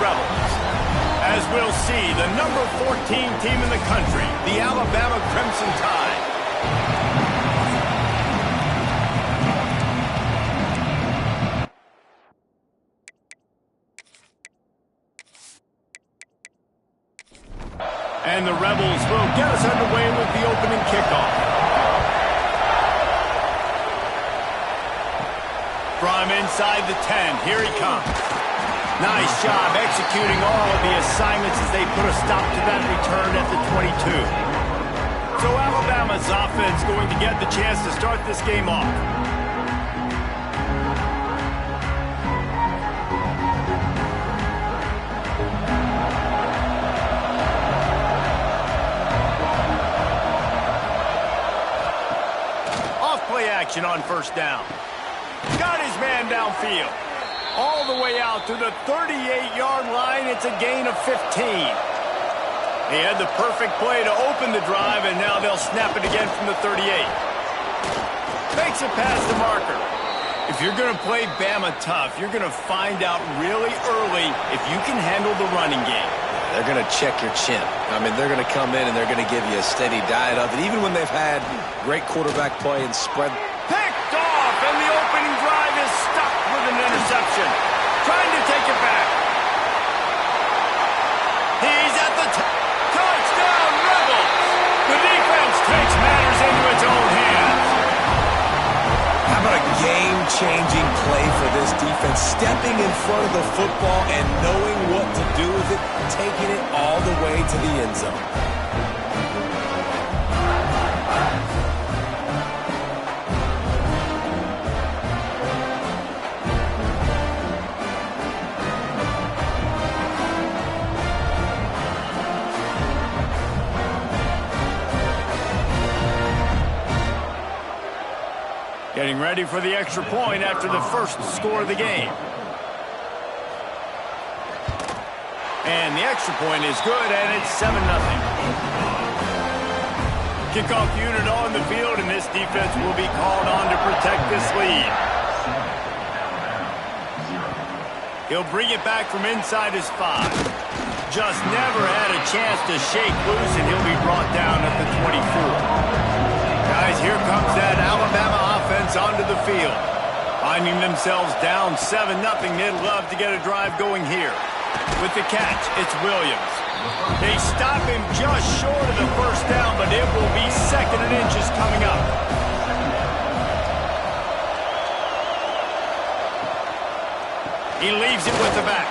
Rebels. As we'll see, the number 14 team in the country, the Alabama Crimson Tide. And the Rebels will get us underway with the opening kickoff. From inside the 10, here he comes. Nice job executing all of the assignments as they put a stop to that return at the 22. So Alabama's offense going to get the chance to start this game off. Off-play action on first down. Got his man downfield. All the way out to the 38-yard line. It's a gain of 15. He had the perfect play to open the drive, and now they'll snap it again from the 38. Makes it past the marker. If you're going to play Bama tough, you're going to find out really early if you can handle the running game. They're going to check your chin. I mean, they're going to come in and they're going to give you a steady diet of it, even when they've had great quarterback play and spread. Picked off, and the opening drive is stuck with an interception. Trying to take it back. He's at the touchdown, Rebels. The defense takes matters into its own hands. How about a game-changing play for this defense? Stepping in front of the football and knowing what to do with it, taking it all the way to the end zone. Getting ready for the extra point after the first score of the game. And the extra point is good, and it's 7-0. Kickoff unit on the field, and this defense will be called on to protect this lead. He'll bring it back from inside his 5. Just never had a chance to shake loose, and he'll be brought down at the 24. Guys, here comes that Alabama offense onto the field. Finding themselves down 7-0, they'd love to get a drive going here. With the catch, it's Williams. They stop him just short of the first down, but it will be 2nd and inches coming up. He leaves it with the back.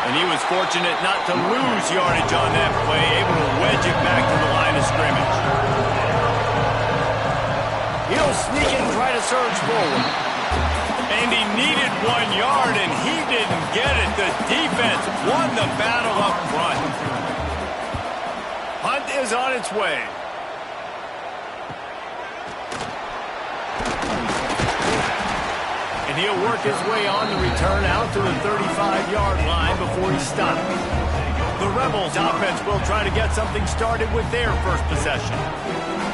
And he was fortunate not to lose yardage on that play, able to wedge it back to the line of scrimmage. He'll sneak it and try to surge forward. And he needed 1 yard, and he didn't get it. The defense won the battle up front. Hunt is on its way. And he'll work his way on the return out to the 35-yard line before he stops. The Rebels offense will try to get something started with their first possession.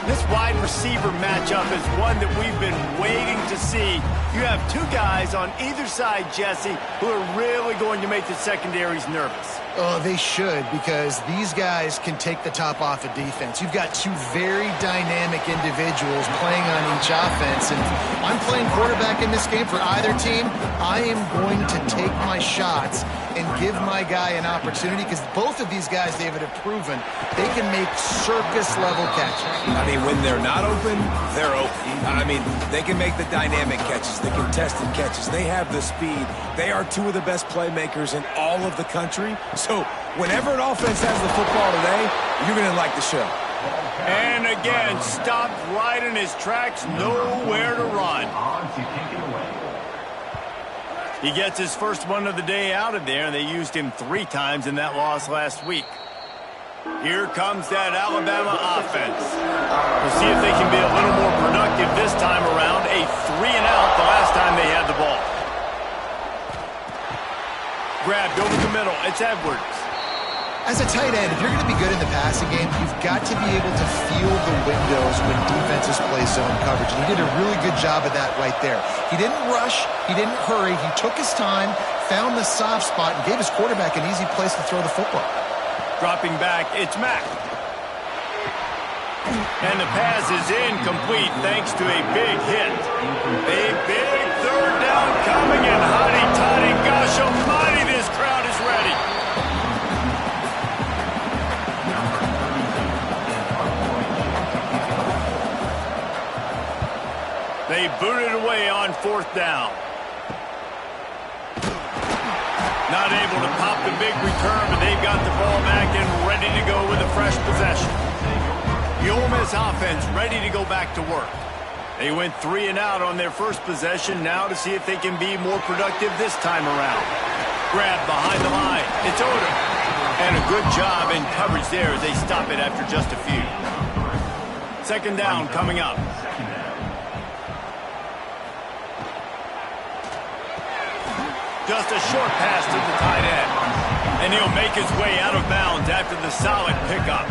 This wide receiver matchup is one that we've been waiting to see. You have 2 guys on either side, Jesse, who are really going to make the secondaries nervous. Oh, they should, because these guys can take the top off of defense. You've got 2 very dynamic individuals playing on each offense, and I'm playing quarterback in this game for either team. I am going to take my shots and give my guy an opportunity, because both of these guys, David, have proven they can make circus-level catches. I mean, when they're not open, they're open. I mean, they can make the dynamic catches, the contested catches. They have the speed. They are 2 of the best playmakers in all of the country. So whenever an offense has the football today, you're going to like the show. And again, stopped right in his tracks, nowhere to run. He gets his first one of the day out of there, and they used him 3 times in that loss last week. Here comes that Alabama offense. We'll see if they can be a little more productive this time around. A 3-and-out the last time they had the ball. Grabbed over the middle. It's Edwards. As a tight end, if you're going to be good in the passing game, you've got to be able to feel the windows when defenses play zone coverage. And he did a really good job of that right there. He didn't rush. He didn't hurry. He took his time, found the soft spot and gave his quarterback an easy place to throw the football. Dropping back, it's Mack. And the pass is incomplete thanks to a big hit. A big third down coming, and hotty-toddy, gosh almighty, this crowd is ready. They booted away on fourth down. Not able to pop the big return, but they've got the ball back and ready to go with a fresh possession. The Ole Miss offense ready to go back to work. They went 3 and out on their first possession, now to see if they can be more productive this time around. Grab behind the line. It's Odom. And a good job in coverage there as they stop it after just a few. Second down coming up. Just a short pass to the tight end. And he'll make his way out of bounds after the solid pickup.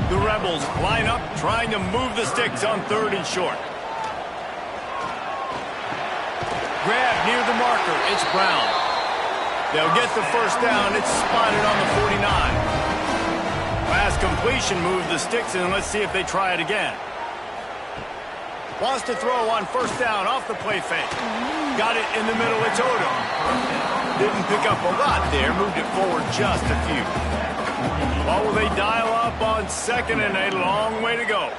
The Rebels line up, trying to move the sticks on third and short. Grab near the marker. It's Brown. They'll get the first down. It's spotted on the 49. Last completion moved the sticks, and let's see if they try it again. Wants to throw on first down off the play fake. Got it in the middle. It's Odom. Didn't pick up a lot there. Moved it forward just a few. What will they dial up on second and a long way to go?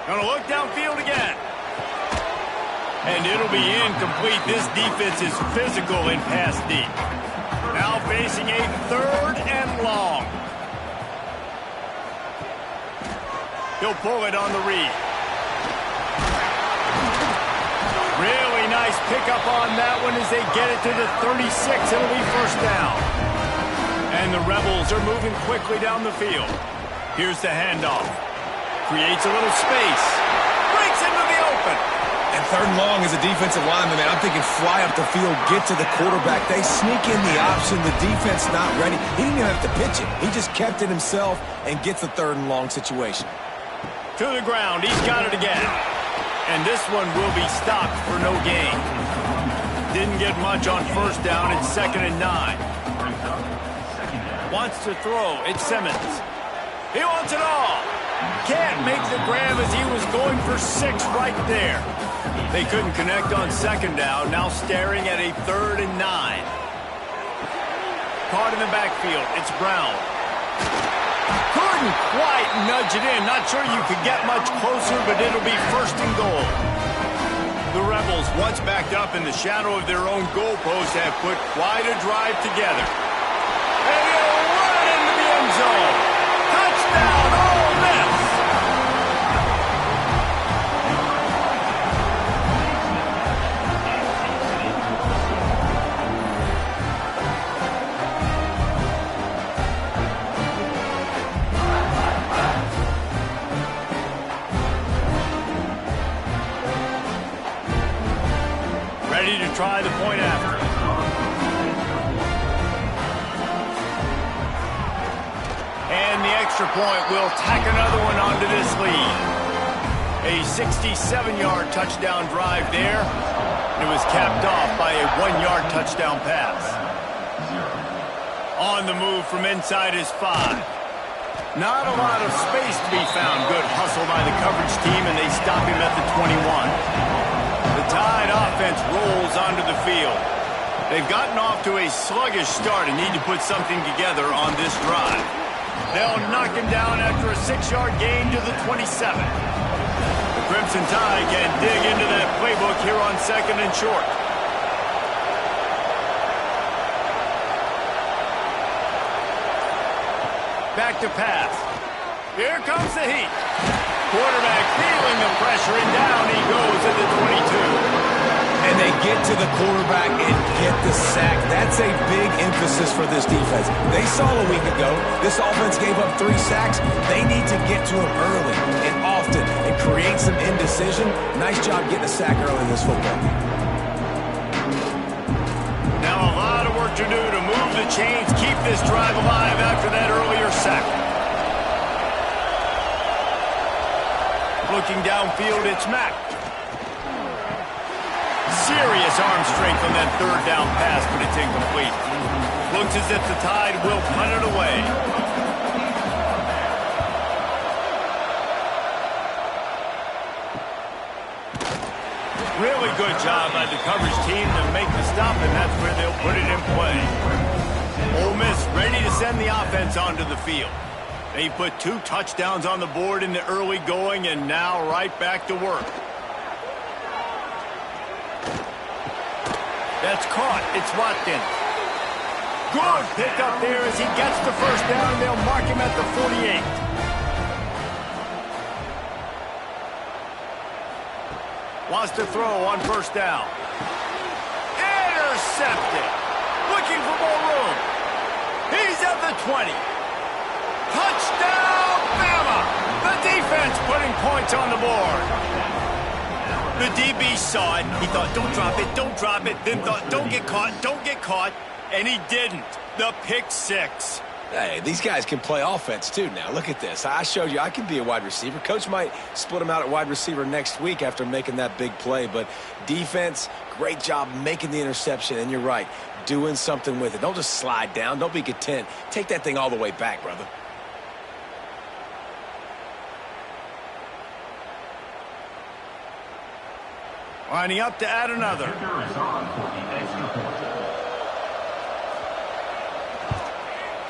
Gonna look downfield again. And it'll be incomplete. This defense is physical in pass deep. Now facing a third and long. He'll pull it on the read. Really nice pickup on that one as they get it to the 36. It'll be first down. And the Rebels are moving quickly down the field. Here's the handoff. Creates a little space. Breaks into the open. And third and long as a defensive lineman, man, I'm thinking fly up the field, get to the quarterback. They sneak in the option. The defense not ready. He didn't even have to pitch it. He just kept it himself and gets the third and long situation. To the ground. He's got it again. And this one will be stopped for no gain. Didn't get much on first down. It's 2nd and 9. Wants to throw. It's Simmons. He wants it all. Can't make the grab as he was going for 6 right there. They couldn't connect on second down. Now staring at a 3rd and 9. Caught in the backfield. It's Brown. Couldn't quite nudge it in. Not sure you could get much closer, but it'll be 1st and goal. The Rebels, once backed up in the shadow of their own goalpost, have put quite a drive together. And he'll run into the end zone. Touchdown, Ole Miss! Ready to try the point after. And the extra point will tack another one onto this lead. A 67-yard touchdown drive there. It was capped off by a 1-yard touchdown pass. On the move from inside his 5. Not a lot of space to be found. Good hustle by the coverage team, and they stop him at the 21. The Tide offense rolls onto the field. They've gotten off to a sluggish start and need to put something together on this drive. They'll knock him down after a 6-yard gain to the 27. The Crimson Tide can dig into that playbook here on 2nd and short. Back to pass. Here comes the heat. Quarterback feeling the pressure, and down he goes at the 22. And they get to the quarterback and get the sack. That's a big emphasis for this defense. They saw a week ago, this offense gave up 3 sacks. They need to get to him early and often and create some indecision. Nice job getting a sack early in this football game. Now a lot of work to do to move the chains, keep this drive alive after that earlier sack. Looking downfield, it's Mack. Serious arm strength on that third down pass, but it's incomplete. Looks as if the Tide will punt it away. Really good job by the coverage team to make the stop, and that's where they'll put it in play. Ole Miss ready to send the offense onto the field. They put 2 touchdowns on the board in the early going, and now right back to work. That's caught. It's Watkins. Good pickup there as he gets the first down, and they'll mark him at the 48. Wants to throw on first down. Intercepted. Looking for more room. He's at the 20. Touchdown, Bama! The defense putting points on the board. The DB saw it. He thought, don't drop it, don't drop it. Then thought, don't get caught, and he didn't. The pick 6. Hey, these guys can play offense, too, now. Look at this. I showed you I can be a wide receiver. Coach might split him out at wide receiver next week after making that big play. But defense, great job making the interception. And you're right, doing something with it. Don't just slide down. Don't be content. Take that thing all the way back, brother. Lining up to add another.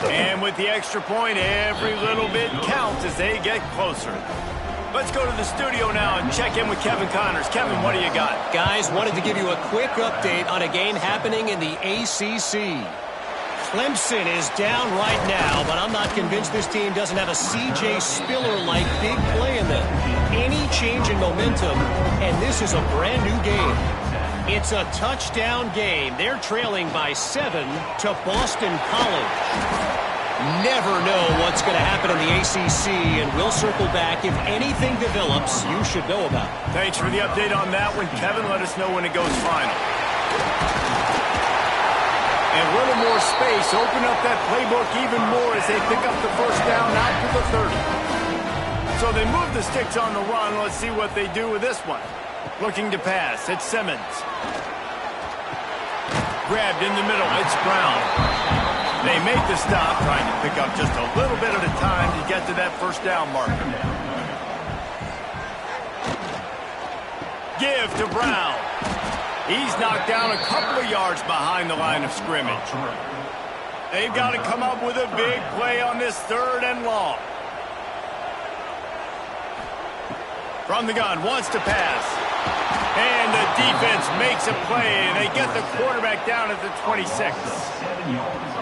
And with the extra point, every little bit counts as they get closer. Let's go to the studio now and check in with Kevin Connors. Kevin, what do you got? Guys, wanted to give you a quick update on a game happening in the ACC. Clemson is down right now, but I'm not convinced this team doesn't have a C.J. Spiller-like big play in them. Any change in momentum, and this is a brand-new game. It's a touchdown game. They're trailing by 7 to Boston College. Never know what's going to happen in the ACC, and we'll circle back. If anything develops, you should know about it. Thanks for the update on that one, Kevin. Let us know when it goes final. And a little more space. Open up that playbook even more as they pick up the first down out to the 30. So they move the sticks on the run. Let's see what they do with this one. Looking to pass. It's Simmons. Grabbed in the middle. It's Brown. They make the stop, trying to pick up just a little bit at a time to get to that first down marker. Give to Brown. He's knocked down a couple of yards behind the line of scrimmage. They've got to come up with a big play on this 3rd and long. From the gun, wants to pass. And the defense makes a play, and they get the quarterback down at the 26.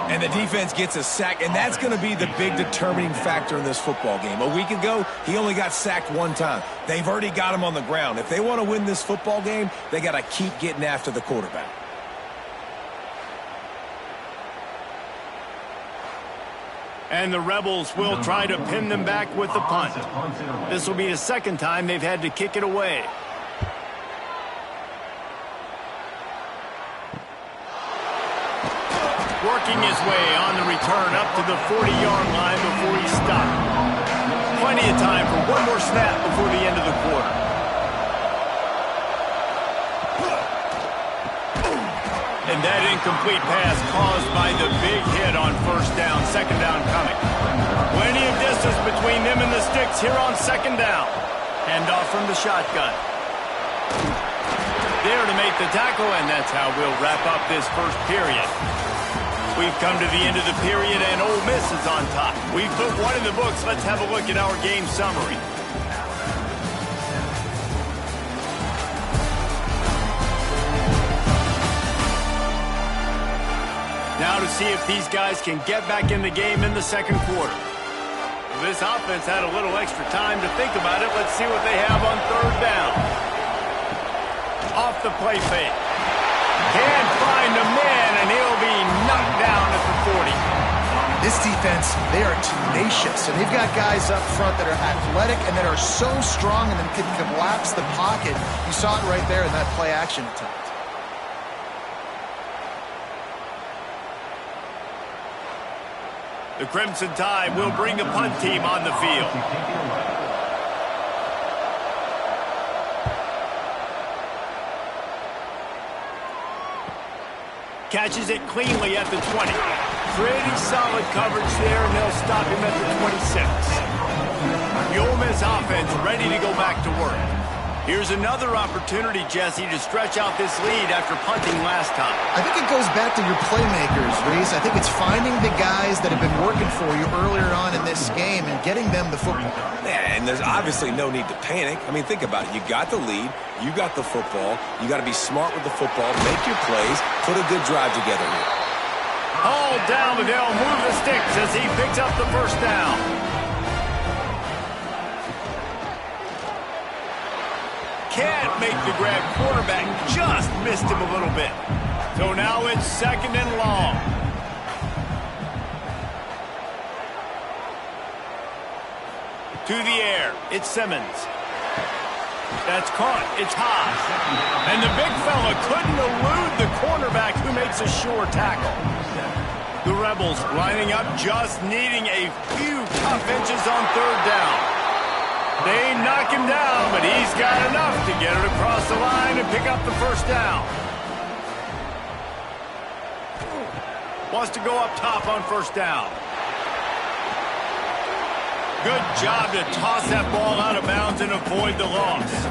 And the defense gets a sack, and that's going to be the big determining factor in this football game. A week ago, he only got sacked 1 time. They've already got him on the ground. If they want to win this football game, they got to keep getting after the quarterback. And the Rebels will try to pin them back with the punt. This will be the 2nd time they've had to kick it away. Working his way on the return up to the 40-yard line before he stopped. Plenty of time for one more snap before the end of the quarter. And that incomplete pass caused by the big hit on first down, 2nd down coming. Plenty of distance between them and the sticks here on 2nd down. Handoff from the shotgun. There to make the tackle, and that's how we'll wrap up this first period. We've come to the end of the period, and Ole Miss is on top. We've put one in the books. Let's have a look at our game summary. Now to see if these guys can get back in the game in the 2nd quarter. This offense had a little extra time to think about it. Let's see what they have on 3rd down. Off the play fake. Can't find a man, and he'll be knocked down at the 40. This defense, they are tenacious, and they've got guys up front that are athletic and that are so strong and then can collapse the pocket. You saw it right there in that play-action attempt. The Crimson Tide will bring the punt team on the field. Catches it cleanly at the 20. Pretty solid coverage there, and they'll stop him at the 26. The Ole Miss offense ready to go back to work. Here's another opportunity, Jesse, to stretch out this lead after punting last time. I think it goes back to your playmakers, Reese. I think it's finding the guys that have been working for you earlier on in this game and getting them the football. Yeah, and there's obviously no need to panic. I mean, think about it. You got the lead. You got the football. You got to be smart with the football. Make your plays. Put a good drive together here. All down, but they'll move the sticks as he picks up the first down. Can't make the grab. Quarterback just missed him a little bit. So now it's 2nd and long. To the air. It's Simmons. That's caught. It's Haas. And the big fella couldn't elude the cornerback who makes a sure tackle. The Rebels lining up, just needing a few tough inches on 3rd down. They knock him down, but he's got enough to get it across the line and pick up the first down. Wants to go up top on 1st down. Good job to toss that ball out of bounds and avoid the loss.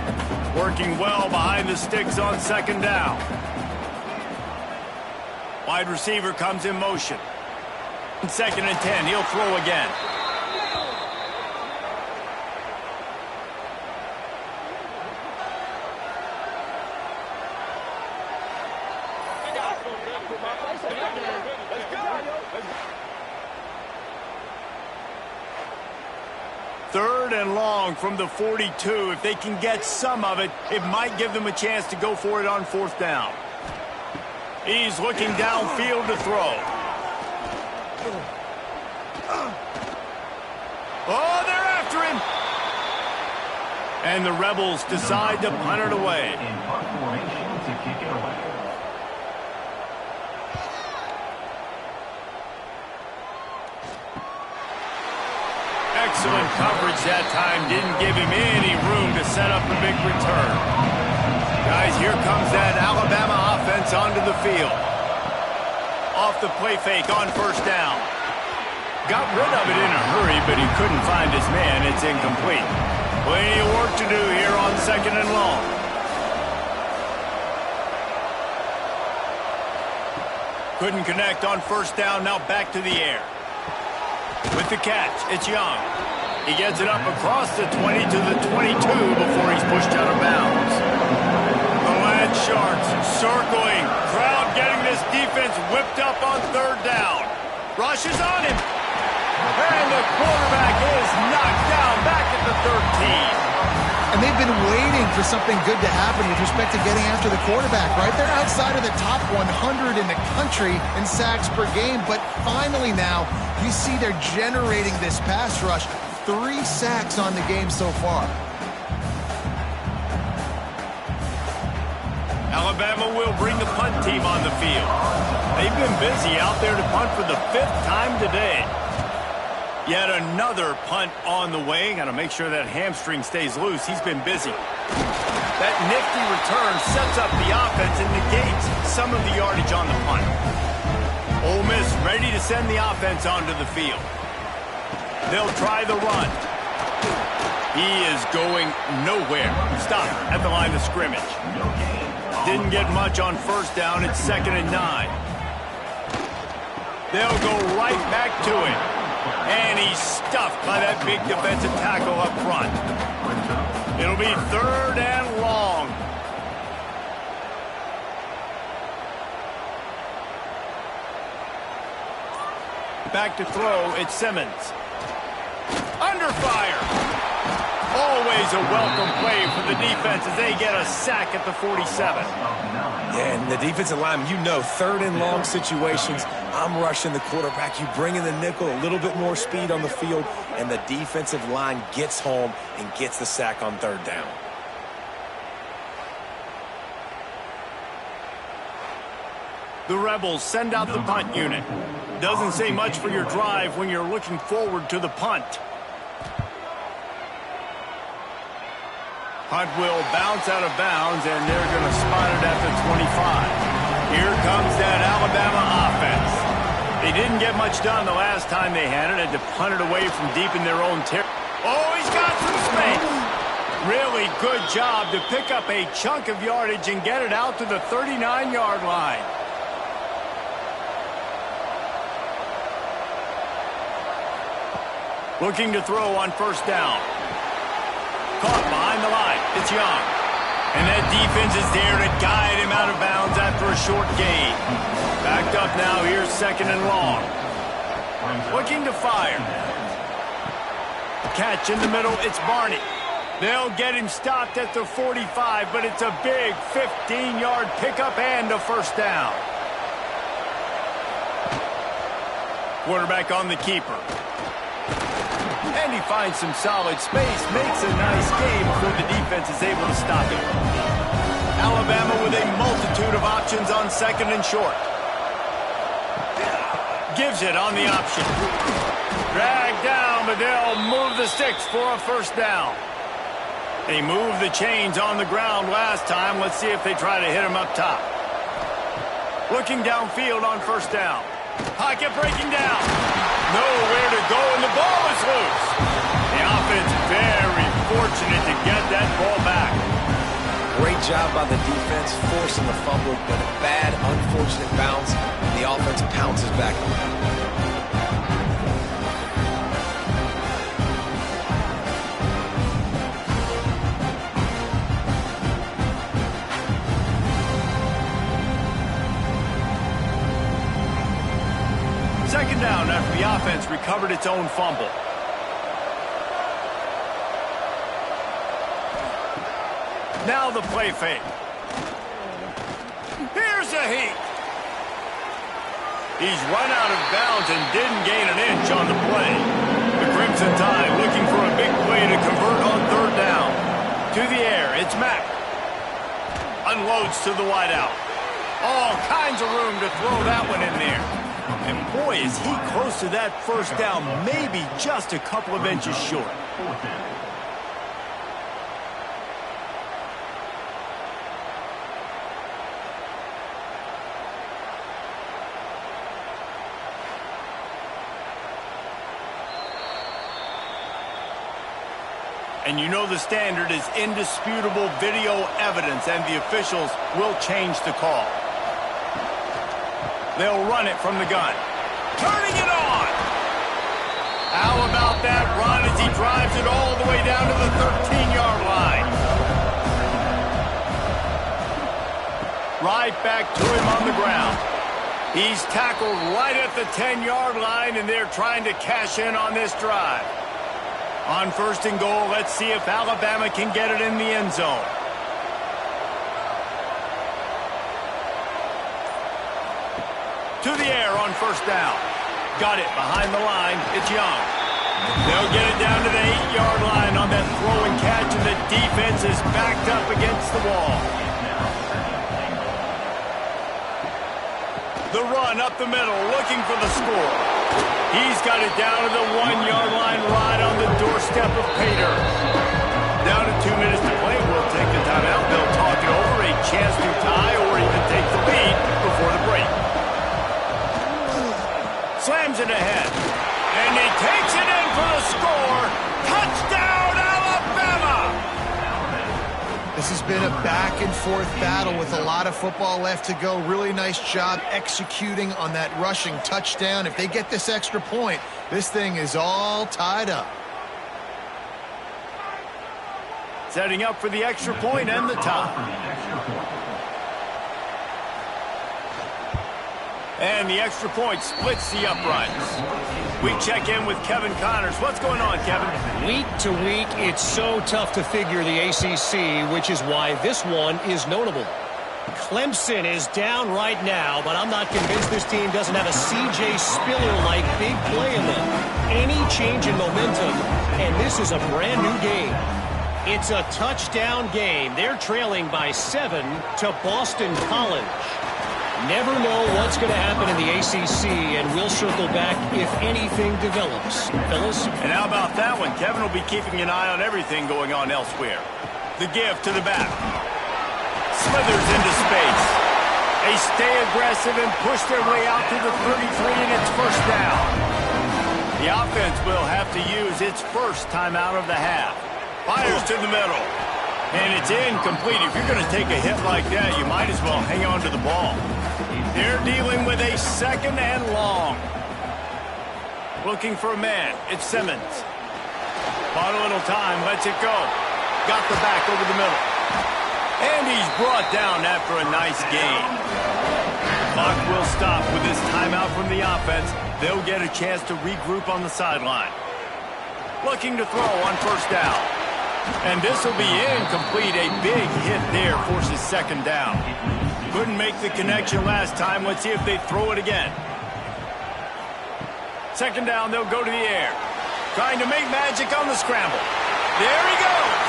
Working well behind the sticks on 2nd down. Wide receiver comes in motion. 2nd and 10, he'll throw again. Third and long from the 42. If they can get some of it, it might give them a chance to go for it on 4th down. He's looking downfield to throw. Oh, they're after him. And the Rebels decide to punt it away. In punt formation to kick it away. Excellent coverage that time. Didn't give him any room to set up a big return. Guys, here comes that Alabama offense onto the field. Off the play fake on 1st down. Got rid of it in a hurry, but he couldn't find his man. It's incomplete. Plenty of work to do here on 2nd and long. Couldn't connect on 1st down. Now back to the air. With the catch, it's Young. He gets it up across the 20 to the 22 before he's pushed out of bounds. The Land Sharks circling. Crowd getting this defense whipped up on 3rd down. Rushes on him. And the quarterback is knocked down back at the 13. And they've been waiting for something good to happen with respect to getting after the quarterback, right? They're outside of the top 100 in the country in sacks per game, but finally now you see they're generating this pass rush. 3 sacks on the game so far. Alabama will bring the punt team on the field. They've been busy out there to punt for the 5th time today. Yet another punt on the way. Got to make sure that hamstring stays loose. He's been busy. That nifty return sets up the offense and negates some of the yardage on the punt. Ole Miss ready to send the offense onto the field. They'll try the run. He is going nowhere. Stop at the line of scrimmage. Didn't get much on 1st down. It's 2nd and 9. They'll go right back to it. And he's stuffed by that big defensive tackle up front. It'll be 3rd and long. Back to throw, it's Simmons. Under fire. Always a welcome play for the defense as they get a sack at the 47. Yeah, and the defensive line, you know, 3rd and long situations, I'm rushing the quarterback. You bring in the nickel, a little bit more speed on the field, and the defensive line gets home and gets the sack on 3rd down. The Rebels send out the punt unit. Doesn't say much for your drive when you're looking forward to the punt. Punt will bounce out of bounds, and they're going to spot it at the 25. Here comes that Alabama offense. They didn't get much done the last time they had it. Had to punt it away from deep in their own territory. Oh, he's got some space. Really good job to pick up a chunk of yardage and get it out to the 39-yard line. Looking to throw on first down. Caught behind the line. It's Young. And that defense is there to guide him out of bounds after a short gain. Backed up now. Here's second and long. Looking to fire. Catch in the middle. It's Barney. They'll get him stopped at the 45, but it's a big 15-yard pickup and a first down. Quarterback on the keeper. And he finds some solid space, makes a nice game before the defense is able to stop him. Alabama with a multitude of options on second and short. Gives it on the option. Dragged down, but they'll move the sticks for a first down. They moved the chains on the ground last time. Let's see if they try to hit him up top. Looking downfield on first down. Pocket breaking down. Nowhere to go, and the ball is loose. The offense very fortunate to get that ball back. Great job by the defense, forcing the fumble, but a bad, unfortunate bounce, and the offense pounces back on it. Second down after the offense recovered its own fumble. Now the play fake. Here's a heat. He's run out of bounds and didn't gain an inch on the play. The Crimson Tide looking for a big play to convert on third down. To the air, it's Mack. Unloads to the wideout. All kinds of room to throw that one in there. And boy, is he close to that first down, maybe just a couple of inches short. And you know the standard is indisputable video evidence, and the officials will change the call. They'll run it from the gun. Turning it on! How about that run as he drives it all the way down to the 13-yard line? Right back to him on the ground. He's tackled right at the 10-yard line, and they're trying to cash in on this drive. On first and goal, let's see if Alabama can get it in the end zone. To the air on first down. Got it behind the line. It's Young. They'll get it down to the 8-yard line on that throw and catch, and the defense is backed up against the wall. The run up the middle, looking for the score. He's got it down to the 1-yard line, right on the doorstep of Pater. Down to 2 minutes to play. We'll take the timeout. They'll talk it over. A chance to tie or even take the lead before the break. Slams it ahead. And he takes it in for the score. Touchdown, Alabama! This has been a back-and-forth battle with a lot of football left to go. Really nice job executing on that rushing touchdown. If they get this extra point, this thing is all tied up. Setting up for the extra point and the tie. And the extra point splits the uprights. We check in with Kevin Connors. What's going on, Kevin? Week to week, it's so tough to figure the ACC, which is why this one is notable. Clemson is down right now, but I'm not convinced this team doesn't have a C.J. Spiller-like big play in them. Any change in momentum, and this is a brand new game. It's a touchdown game. They're trailing by 7 to Boston College. Never know what's going to happen in the ACC, and we'll circle back if anything develops. Fellas? And how about that one? Kevin will be keeping an eye on everything going on elsewhere. The give to the back. Slithers into space. They stay aggressive and push their way out to the 33, and it's first down. The offense will have to use its first timeout of the half. Fires to the middle. And it's incomplete. If you're going to take a hit like that, you might as well hang on to the ball. They're dealing with a second and long. Looking for a man. It's Simmons. Bought a little time. Lets it go. Got the back over the middle. And he's brought down after a nice gain. Clock will stop with this timeout from the offense. They'll get a chance to regroup on the sideline. Looking to throw on first down. And this will be incomplete. A big hit there forces second down. Couldn't make the connection last time. Let's see if they throw it again. Second down, they'll go to the air. Trying to make magic on the scramble. There he goes.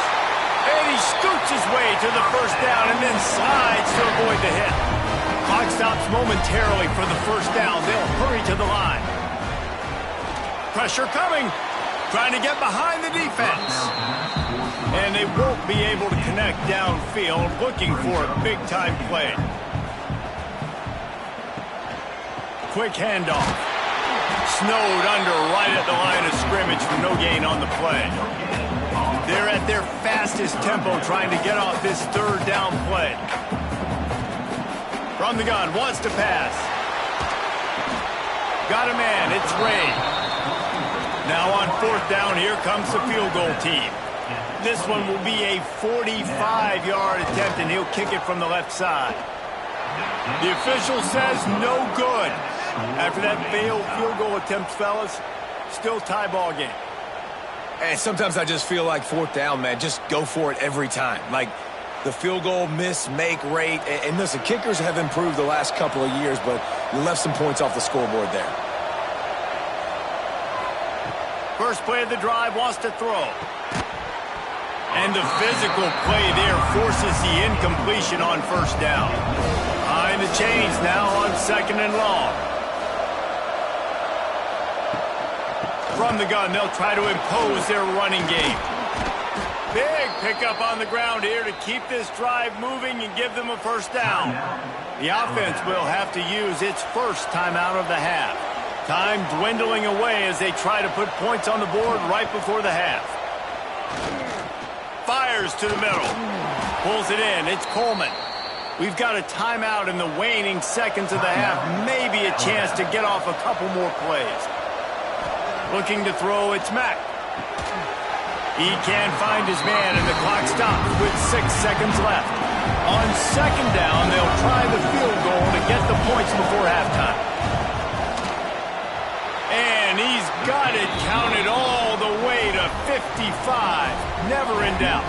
And he scoots his way to the first down and then slides to avoid the hit. Clock stops momentarily for the first down. They'll hurry to the line. Pressure coming. Trying to get behind the defense. And they won't be able to connect downfield, looking for a big-time play. Quick handoff. Snowed under right at the line of scrimmage for no gain on the play. They're at their fastest tempo trying to get off this third down play. From the gun, wants to pass. Got a man, it's Ray. Now on fourth down, here comes the field goal team. This one will be a 45-yard attempt, and he'll kick it from the left side. The official says no good. After that failed field goal attempt, fellas, still tie ball game. And sometimes I just feel like fourth down, man, just go for it every time. Like the field goal miss, make rate. And listen, kickers have improved the last couple of years, but you left some points off the scoreboard there. First play of the drive, wants to throw. And the physical play there forces the incompletion on first down. Behind the chains now on second and long. From the gun, they'll try to impose their running game. Big pickup on the ground here to keep this drive moving and give them a first down. The offense will have to use its first timeout of the half. Time dwindling away as they try to put points on the board right before the half. Fires to the middle. Pulls it in. It's Coleman. We've got a timeout in the waning seconds of the half. Maybe a chance to get off a couple more plays. Looking to throw, it's Mack. He can't find his man, and the clock stops with 6 seconds left. On second down, they'll try the field goal to get the points before halftime. And he's got it counted all the way to 55. Never in doubt.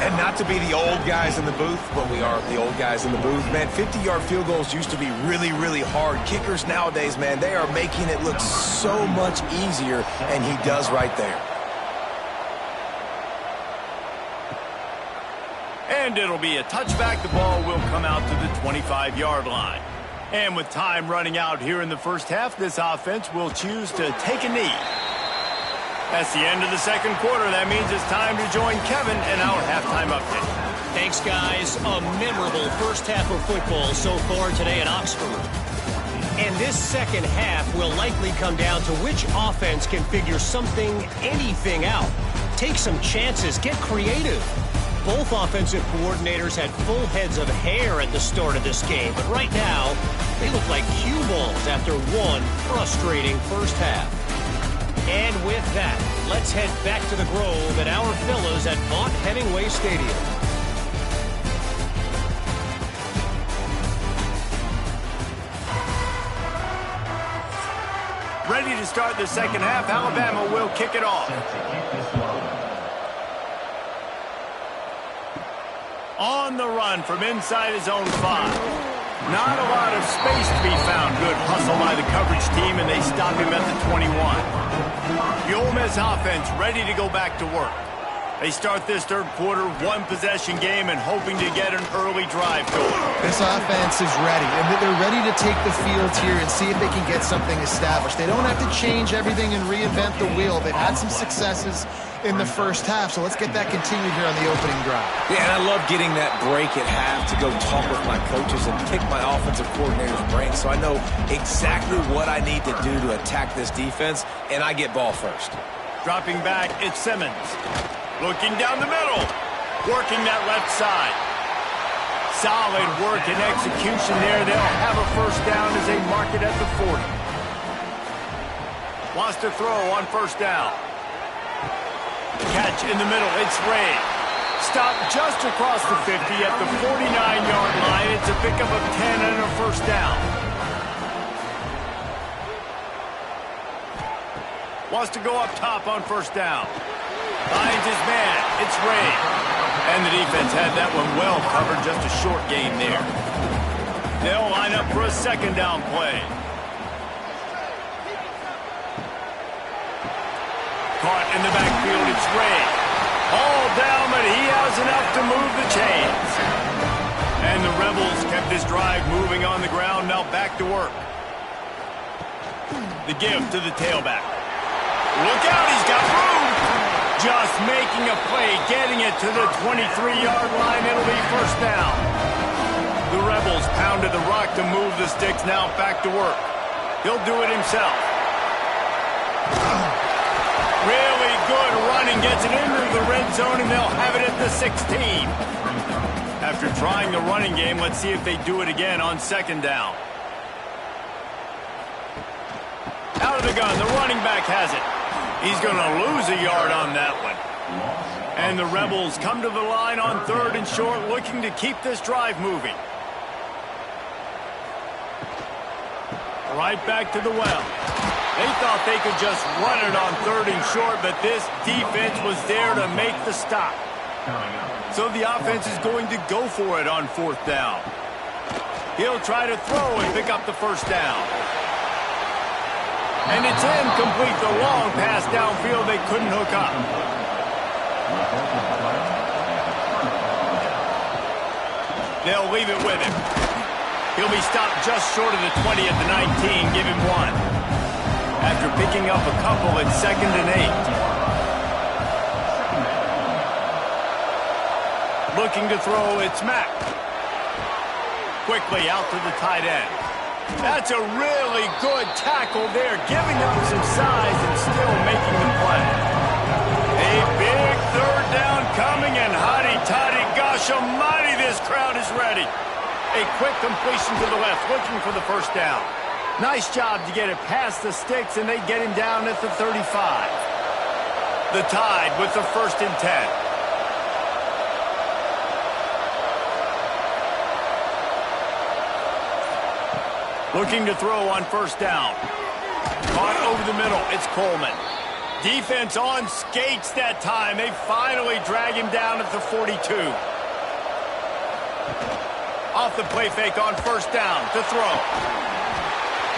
And not to be the old guys in the booth, but we are the old guys in the booth. Man, 50-yard field goals used to be really, really hard. Kickers nowadays, man, they are making it look so much easier, and he does right there. And it'll be a touchback. The ball will come out to the 25-yard line. And with time running out here in the first half, this offense will choose to take a knee. That's the end of the second quarter. That means it's time to join Kevin in our halftime update. Thanks, guys. A memorable first half of football so far today in Oxford. And this second half will likely come down to which offense can figure something, anything out. Take some chances. Get creative. Both offensive coordinators had full heads of hair at the start of this game, but right now, they look like cue balls after one frustrating first half. And with that, let's head back to the Grove and our fellows at Vaught Hemingway Stadium. Ready to start the second half. Alabama will kick it off. On the run from inside his own 5. Not a lot of space to be found. Good hustle by the coverage team, and they stop him at the 21. The Ole Miss offense ready to go back to work. They start this third quarter, one-possession game, and hoping to get an early drive going. This offense is ready, and they're ready to take the field here and see if they can get something established. They don't have to change everything and reinvent the wheel. They've had some successes in the first half, so let's get that continued here on the opening drive. Yeah, and I love getting that break at half to go talk with my coaches and pick my offensive coordinator's brain so I know exactly what I need to do to attack this defense, and I get ball first. Dropping back, it's Simmons. Looking down the middle, working that left side. Solid work and execution there. They'll have a first down as they mark it at the 40. Wants to throw on first down. Catch in the middle, it's Ray. Stop just across the 50 at the 49-yard line. It's a pickup of 10 and a first down. Wants to go up top on first down. Finds his man. It's Ray. And the defense had that one well covered. Just a short gain there. They'll line up for a second down play. Caught in the backfield. It's Ray. All down, but he has enough to move the chains. And the Rebels kept this drive moving on the ground. Now back to work. The give to the tailback. Look out, he's got room. Just making a play, getting it to the 23-yard line. It'll be first down. The Rebels pounded the rock to move the sticks. Now back to work. He'll do it himself. Really good running. Gets it into the red zone, and they'll have it at the 16. After trying the running game, let's see if they do it again on second down. Out of the gun, the running back has it. He's going to lose a yard on that one. And the Rebels come to the line on third and short, looking to keep this drive moving. Right back to the well. They thought they could just run it on third and short, but this defense was there to make the stop. So the offense is going to go for it on fourth down. He'll try to throw and pick up the first down. And it's incomplete. The long pass downfield, they couldn't hook up. They'll leave it with him. He'll be stopped just short of the 20 at the 19. Give him one. After picking up a couple, it's 2nd and 8. Looking to throw, it's Mack. Quickly out to the tight end. That's a really good tackle there, giving them some size and still making the play. A big third down coming, and hotty-toddy, gosh almighty, this crowd is ready. A quick completion to the left, looking for the first down. Nice job to get it past the sticks, and they get him down at the 35. The Tide with the 1st and 10. Looking to throw on first down. Caught over the middle. It's Coleman. Defense on skates that time. They finally drag him down at the 42. Off the play fake on first down to throw.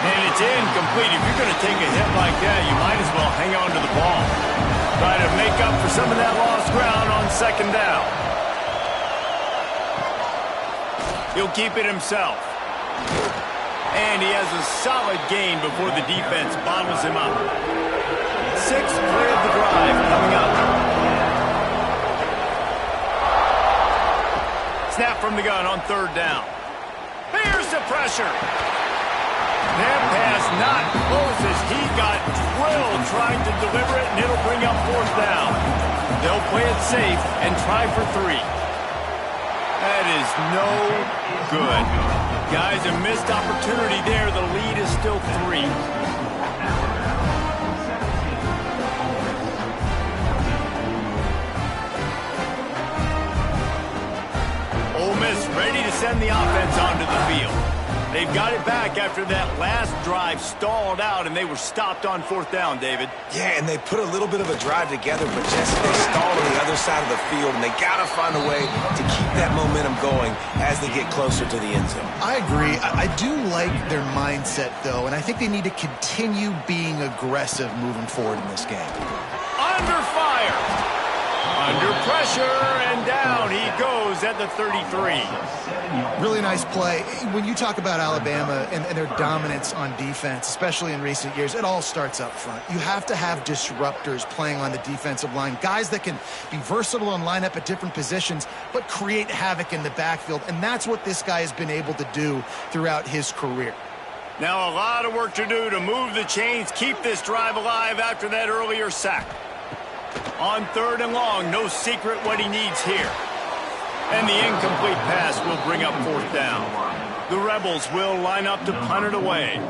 And it's incomplete. If you're going to take a hit like that, you might as well hang on to the ball. Try to make up for some of that lost ground on second down. He'll keep it himself. And he has a solid gain before the defense bottles him up. 6th play of the drive coming up. Snap from the gun on third down. Here's the pressure. That pass not close as he got drilled trying to deliver it, and it'll bring up fourth down. They'll play it safe and try for 3. That is no good. Guys, a missed opportunity there. The lead is still 3. Ole Miss ready to send the offense onto the field. They've got it back after that last drive stalled out, and they were stopped on fourth down, David. Yeah, and they put a little bit of a drive together, but Jesse, they stalled on the other side of the field, and they got to find a way to keep that momentum going as they get closer to the end zone. I agree. I do like their mindset, though, and I think they need to continue being aggressive moving forward in this game. Under fire. Under pressure, and down he goes at the 33. Really nice play. When you talk about Alabama and their dominance on defense, especially in recent years, it all starts up front. You have to have disruptors playing on the defensive line, guys that can be versatile and line up at different positions, but create havoc in the backfield, and that's what this guy has been able to do throughout his career. Now a lot of work to do to move the chains, keep this drive alive after that earlier sack. On 3rd and long, no secret what he needs here. And the incomplete pass will bring up 4th down. The Rebels will line up to punt it away.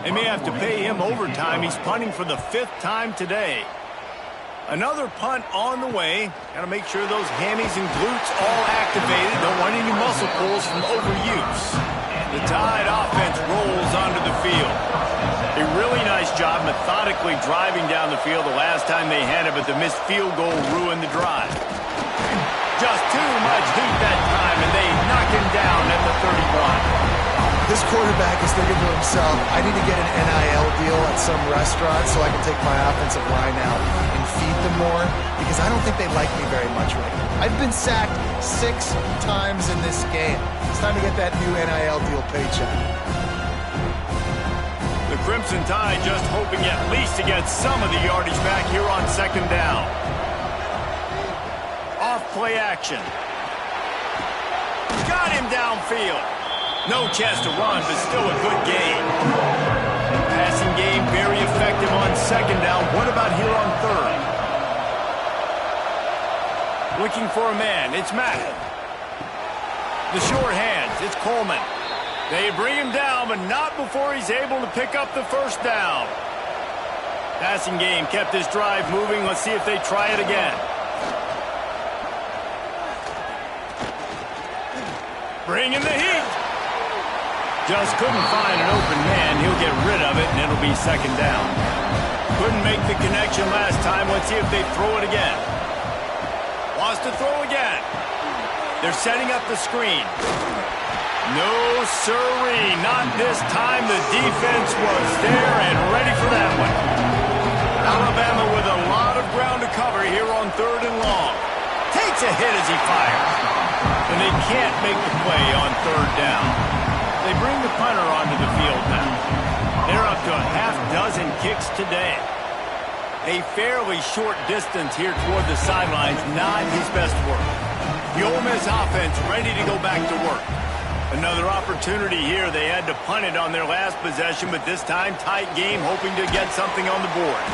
They may have to pay him overtime. He's punting for the 5th time today. Another punt on the way. Got to make sure those hammies and glutes all activated. Don't want any muscle pulls from overuse. The Tide offense rolls onto the field. A really nice job methodically driving down the field the last time they had it, but the missed field goal ruined the drive. Just too much heat that time, and they knock him down at the 31. This quarterback is thinking to himself, I need to get an NIL deal at some restaurant so I can take my offensive line out and feed them more, because I don't think they like me very much right now. I've been sacked 6 times in this game. It's time to get that new NIL deal paycheck. The Crimson Tide just hoping at least to get some of the yardage back here on 2nd down. Off play action. Got him downfield. No chance to run, but still a good game. Passing game very effective on 2nd down. What about here on 3rd? Looking for a man. It's Matt. The short hands. It's Coleman. They bring him down, but not before he's able to pick up the 1st down. Passing game kept this drive moving. Let's see if they try it again. Bring in the heat. Just couldn't find an open man. He'll get rid of it, and it'll be 2nd down. Couldn't make the connection last time. Let's see if they throw it again. Wants to throw again. They're setting up the screen. No, sirree. Not this time. The defense was there and ready for that one. Alabama with a lot of ground to cover here on 3rd and long. Takes a hit as he fires. And they can't make the play on 3rd down. They bring the punter onto the field now. They're up to a half-dozen kicks today. A fairly short distance here toward the sidelines, not his best work. The Ole Miss offense ready to go back to work. Another opportunity here. They had to punt it on their last possession, but this time tight game, hoping to get something on the board.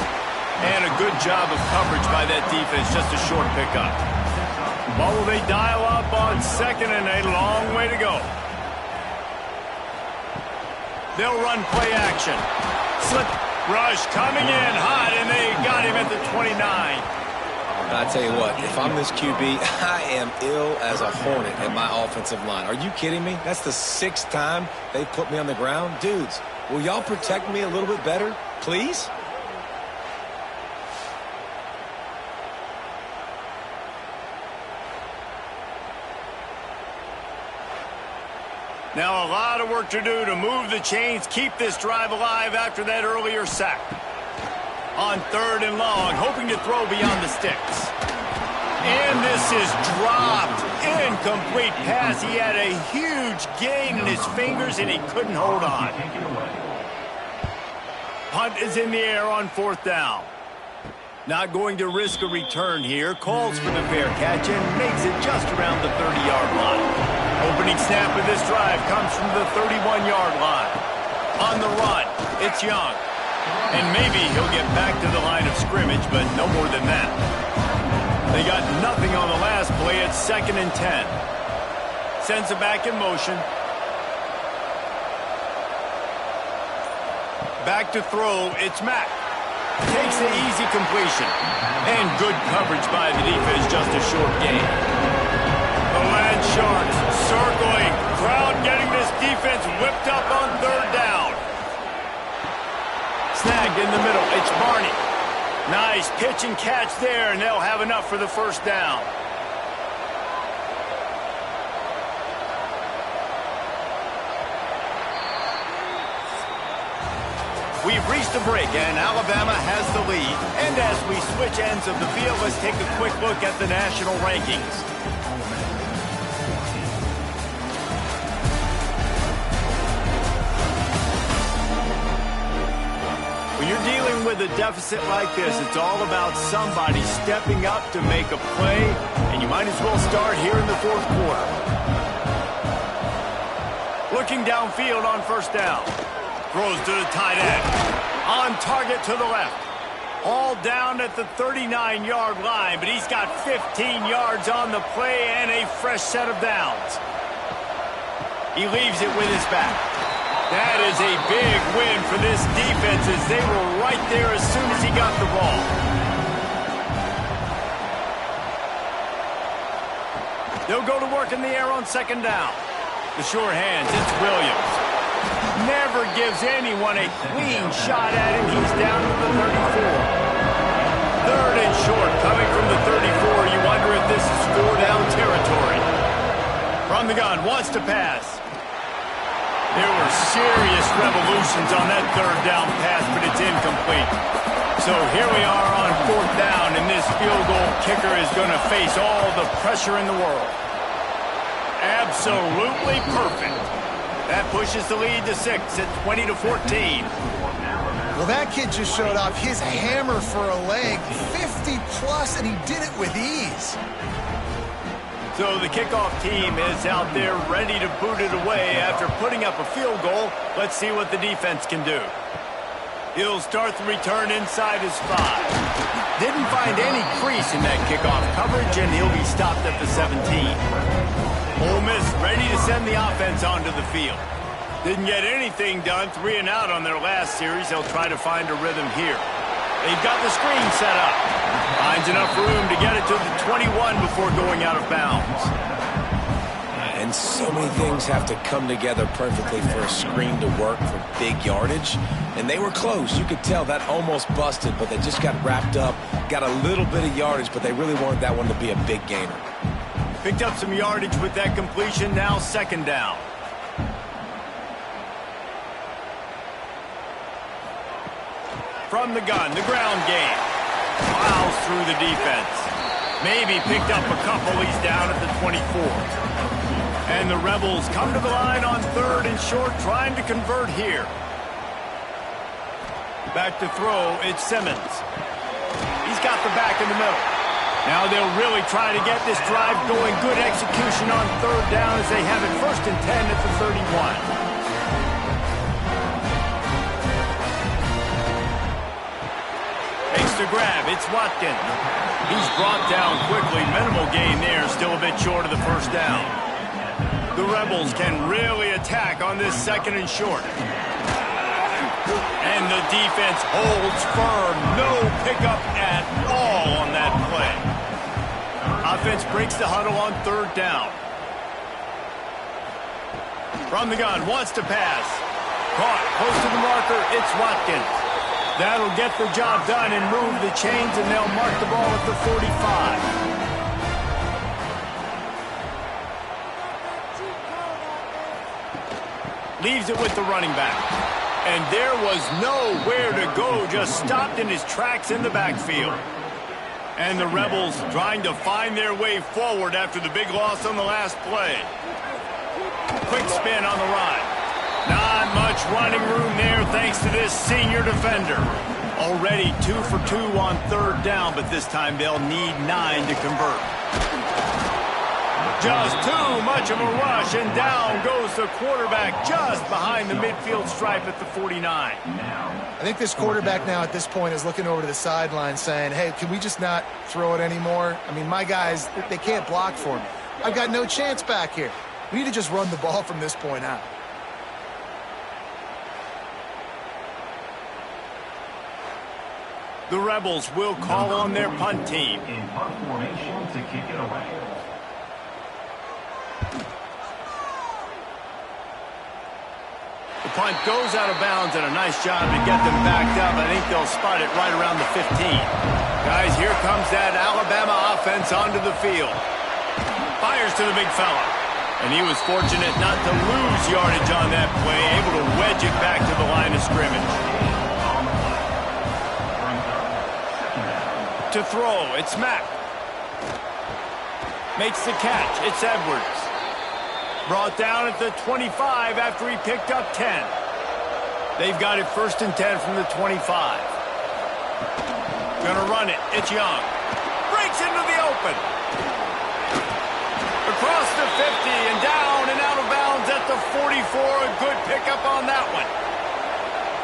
And a good job of coverage by that defense, just a short pickup. What will they dial up on 2nd and a long way to go? They'll run play action. Slip rush coming in hot, and they got him at the 29. I tell you what, if I'm this QB, I am ill as a hornet at my offensive line. Are you kidding me? That's the 6th time they put me on the ground. Dudes, will y'all protect me a little bit better, please? Now a lot of work to do to move the chains, keep this drive alive after that earlier sack. On 3rd and long, hoping to throw beyond the sticks. And this is dropped. Incomplete pass. He had a huge gain in his fingers, and he couldn't hold on. Punt is in the air on 4th down. Not going to risk a return here. Calls for the fair catch and makes it just around the 30-yard line. Opening snap of this drive comes from the 31-yard line. On the run, it's Young. And maybe he'll get back to the line of scrimmage, but no more than that. They got nothing on the last play. It's 2nd and 10. Sends it back in motion. Back to throw, it's Mack. Takes the easy completion. And good coverage by the defense, just a short gain. The Land Sharks circling. Crowd getting this defense whipped up on 3rd down. Snagged in the middle. It's Barney. Nice pitch and catch there, and they'll have enough for the 1st down. We've reached a break, and Alabama has the lead. And as we switch ends of the field, let's take a quick look at the national rankings. When you're dealing with a deficit like this, it's all about somebody stepping up to make a play, and you might as well start here in the fourth quarter. Looking downfield on first down. Throws to the tight end. On target to the left. All down at the 39-yard line, but he's got 15 yards on the play and a fresh set of downs. He leaves it with his back. That is a big win for this defense as they were right there as soon as he got the ball. They'll go to work in the air on second down. The sure hands, it's Williams. Never gives anyone a clean shot at him. He's down to the 34. Third and short, coming from the 34. You wonder if this is four-down territory. From the gun, wants to pass. There were serious revolutions on that third down pass, but it's incomplete. So here we are on fourth down, and this field goal kicker is going to face all the pressure in the world. Absolutely perfect. That pushes the lead to 6 at 20-14. Well, that kid just showed off his hammer for a leg, 50-plus, and he did it with ease. So the kickoff team is out there ready to boot it away after putting up a field goal. Let's see what the defense can do. He'll start the return inside his 5. Didn't find any crease in that kickoff coverage, and he'll be stopped at the 17. Ole Miss ready to send the offense onto the field. Didn't get anything done, 3 and out on their last series. They'll try to find a rhythm here. They've got the screen set up. Finds enough room to get it to the 21 before going out of bounds. And so many things have to come together perfectly for a screen to work for big yardage. And they were close. You could tell that almost busted, but they just got wrapped up, got a little bit of yardage, but they really wanted that one to be a big gainer. Picked up some yardage with that completion, now second down. From the gun, the ground game. Plows through the defense. Maybe picked up a couple, he's down at the 24. And the Rebels come to the line on third and short, trying to convert here. Back to throw, it's Simmons. He's got the back in the middle. Now they'll really try to get this drive going. Good execution on third down as they have it first and 10 at the 31. Makes the grab. It's Watkins. He's brought down quickly. Minimal gain there. Still a bit short of the first down. The Rebels can really attack on this second and short. And the defense holds firm. No pickup at all on that play. Offense breaks the huddle on third down. From the gun, wants to pass. Caught, close to the marker, it's Watkins. That'll get the job done and move the chains, and they'll mark the ball at the 45. Leaves it with the running back. And there was nowhere to go, just stopped in his tracks in the backfield. And the Rebels trying to find their way forward after the big loss on the last play. Quick spin on the run. Not much running room there thanks to this senior defender. Already 2 for 2 on third down, but this time they'll need 9 to convert. Just too much of a rush, and down goes the quarterback just behind the midfield stripe at the 49. I think this quarterback now at this point is looking over to the sideline saying, hey, can we just not throw it anymore? I mean, my guys, they can't block for me. I've got no chance back here. We need to just run the ball from this point out. The Rebels will call on their punt team. In punt formation to kick it away. The punt goes out of bounds, and a nice job to get them backed up. I think they'll spot it right around the 15. Guys, here comes that Alabama offense onto the field. Fires to the big fella. And he was fortunate not to lose yardage on that play, able to wedge it back to the line of scrimmage. to throw. It's Mack. Makes the catch. It's Edwards. Brought down at the 25 after he picked up 10. They've got it 1st and 10 from the 25. Gonna run it. It's Young. Breaks into the open. Across the 50 and down and out of bounds at the 44. A good pickup on that one.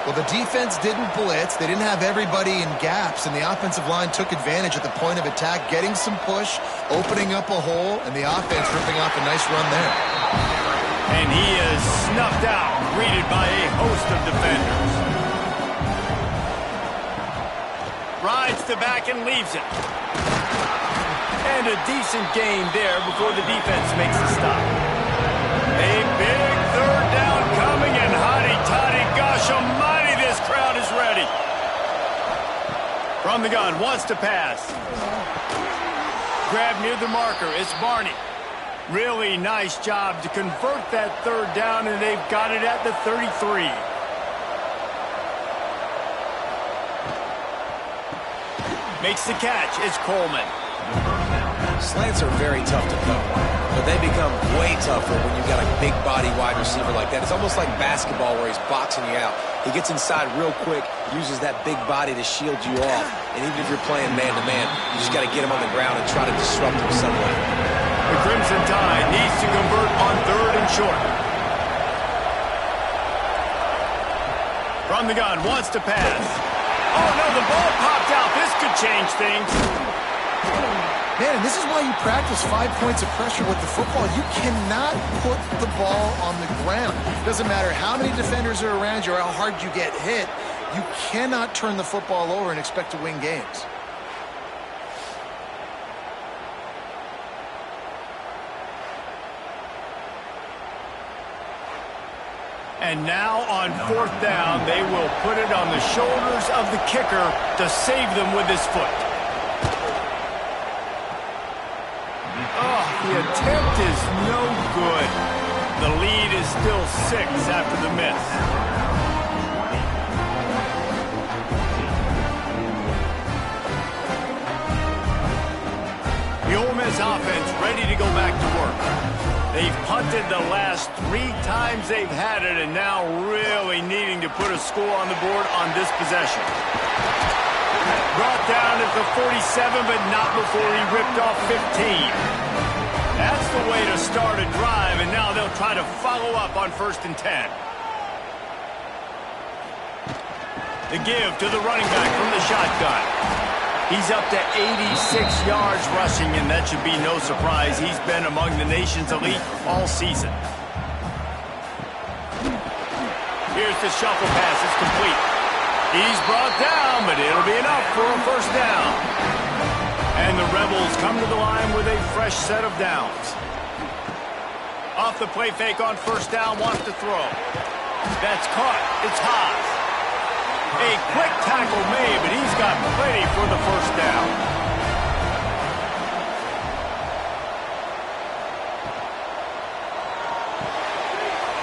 Well, the defense didn't blitz. They didn't have everybody in gaps, and the offensive line took advantage at the point of attack, getting some push, opening up a hole, and the offense ripping off a nice run there. And he is snuffed out, greeted by a host of defenders. Rides the back and leaves it. And a decent game there before the defense makes a stop. A big 3rd down coming, and hotty-toddy, gosh almighty, this crowd is ready. From the gun, wants to pass. Grab near the marker, it's Barney. Really nice job to convert that 3rd down, and they've got it at the 33. Makes the catch, it's Coleman. Slants are very tough to cover, but they become way tougher when you've got a big body wide receiver like that. It's almost like basketball where he's boxing you out. He gets inside real quick, uses that big body to shield you off, and even if you're playing man-to-man, you just got to get him on the ground and try to disrupt him some way. The Crimson Tide needs to convert on 3rd and short. From the gun, wants to pass. Oh, no, the ball popped out. This could change things. Man, and this is why you practice 5 points of pressure with the football. You cannot put the ball on the ground. Doesn't matter how many defenders are around you or how hard you get hit. You cannot turn the football over and expect to win games. And now on 4th down, they will put it on the shoulders of the kicker to save them with his foot. Oh, the attempt is no good. The lead is still 6 after the miss. The Ole Miss offense ready to go back to work. They've punted the last 3 times they've had it, and now really needing to put a score on the board on this possession. Brought down at the 47, but not before he ripped off 15. That's the way to start a drive, and now they'll try to follow up on 1st and 10. The give to the running back from the shotgun. He's up to 86 yards rushing, and that should be no surprise. He's been among the nation's elite all season. Here's the shuffle pass. It's complete. He's brought down, but it'll be enough for a 1st down. And the Rebels come to the line with a fresh set of downs. Off the play fake on 1st down, wants to throw. That's caught. It's Haas. A quick tackle made, but he's got plenty for the 1st down.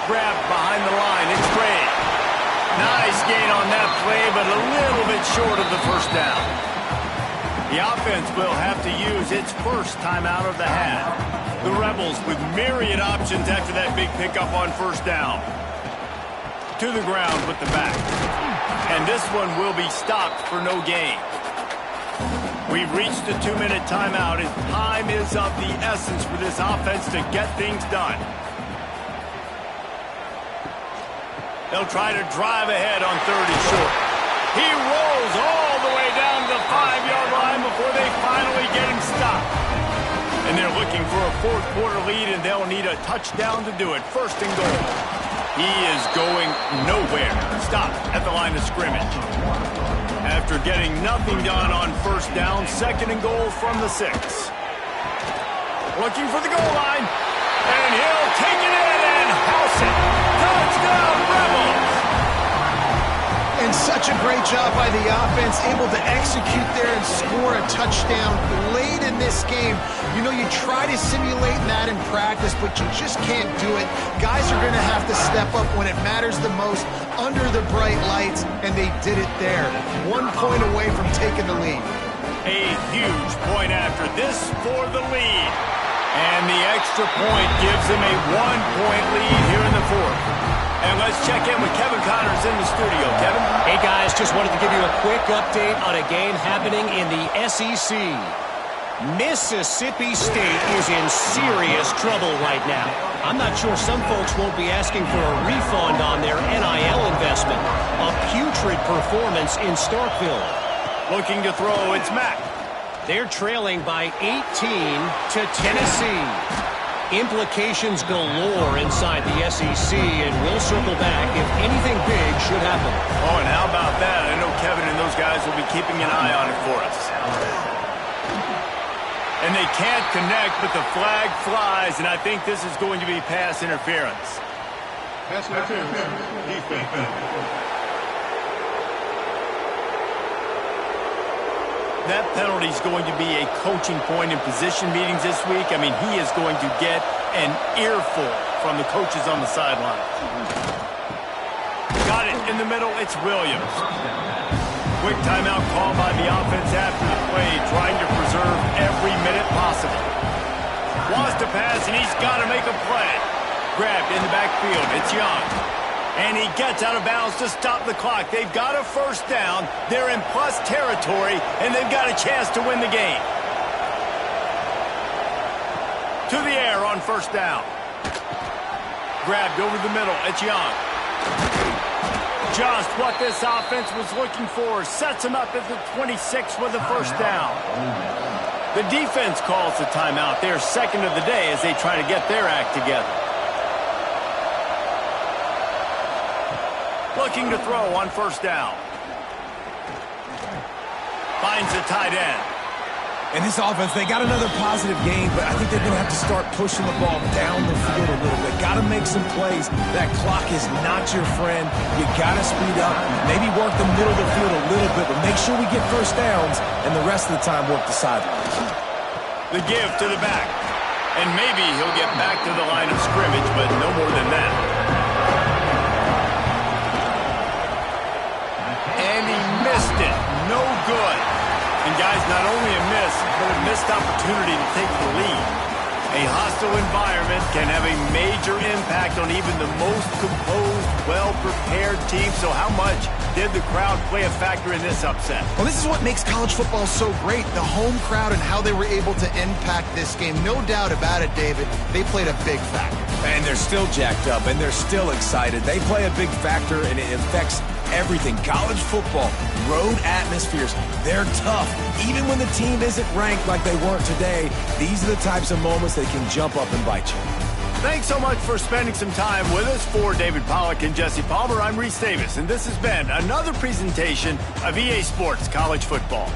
Grabbed behind the line. It's Gray. Nice gain on that play, but a little bit short of the 1st down. The offense will have to use its 1st timeout of the half. The Rebels with myriad options after that big pickup on 1st down. To the ground with the back. And this one will be stopped for no gain. We've reached the 2-minute timeout, and time is of the essence for this offense to get things done. They'll try to drive ahead on 3rd and short. He rolls all the way down to the 5-yard line before they finally get him stopped. And they're looking for a 4th quarter lead, and they'll need a touchdown to do it. 1st and goal. He is going nowhere. Stopped at the line of scrimmage. After getting nothing done on 1st down, 2nd and goal from the 6. Looking for the goal line. And he'll take it in and house it. Touchdown, Rebels! And such a great job by the offense, able to execute there and score a touchdown late in this game. You know, you try to simulate that in practice, but you just can't do it. Guys are going to have to step up when it matters the most under the bright lights, and they did it there. 1 point away from taking the lead. A huge point after this for the lead. And the extra point gives them a 1-point lead here in the fourth. And let's check in with Kevin Connors in the studio. Kevin? Hey, guys, just wanted to give you a quick update on a game happening in the SEC. Mississippi State is in serious trouble right now. I'm not sure some folks won't be asking for a refund on their NIL investment. A putrid performance in Starkville. Looking to throw, it's Mack. They're trailing by 18 to Tennessee. Implications galore inside the SEC, and we'll circle back if anything big should happen. Oh, and how about that? I know Kevin and those guys will be keeping an eye on it for us. And they can't connect, but the flag flies, and I think this is going to be pass interference. Pass interference. Defense. That penalty is going to be a coaching point in position meetings this week. I mean, he is going to get an earful from the coaches on the sideline. Got it in the middle. It's Williams. Quick timeout call by the offense after the play, trying to preserve every minute possible. Wants to pass, and he's got to make a play. Grabbed in the backfield. It's Young. And he gets out of bounds to stop the clock. They've got a first down. They're in plus territory, and they've got a chance to win the game. To the air on first down. Grabbed over the middle. It's Young. Just what this offense was looking for. Sets him up at the 26 with a first down. The defense calls the timeout. They're second of the day as they try to get their act together. Looking to throw on first down. Finds the tight end. And this offense, they got another positive game, but I think they're going to have to start pushing the ball down the field a little bit. Got to make some plays. That clock is not your friend. You got to speed up. Maybe work the middle of the field a little bit, but make sure we get first downs, and the rest of the time work the sidelines. The give to the back. And maybe he'll get back to the line of scrimmage, but no more than that. And he missed it. No good. And guys, not only a miss, but a missed opportunity to take the lead. A hostile environment can have a major impact on even the most composed, well-prepared team. So how much did the crowd play a factor in this upset? Well, this is what makes college football so great, the home crowd and how they were able to impact this game. No doubt about it, David. They played a big factor. And they're still jacked up, and they're still excited. They play a big factor, and it affects everything. College football, road atmospheres, they're tough. Even when the team isn't ranked like they weren't today, these are the types of moments that can jump up and bite you. Thanks so much for spending some time with us. For David Pollack and Jesse Palmer, I'm Reese Davis, and this has been another presentation of EA Sports College Football.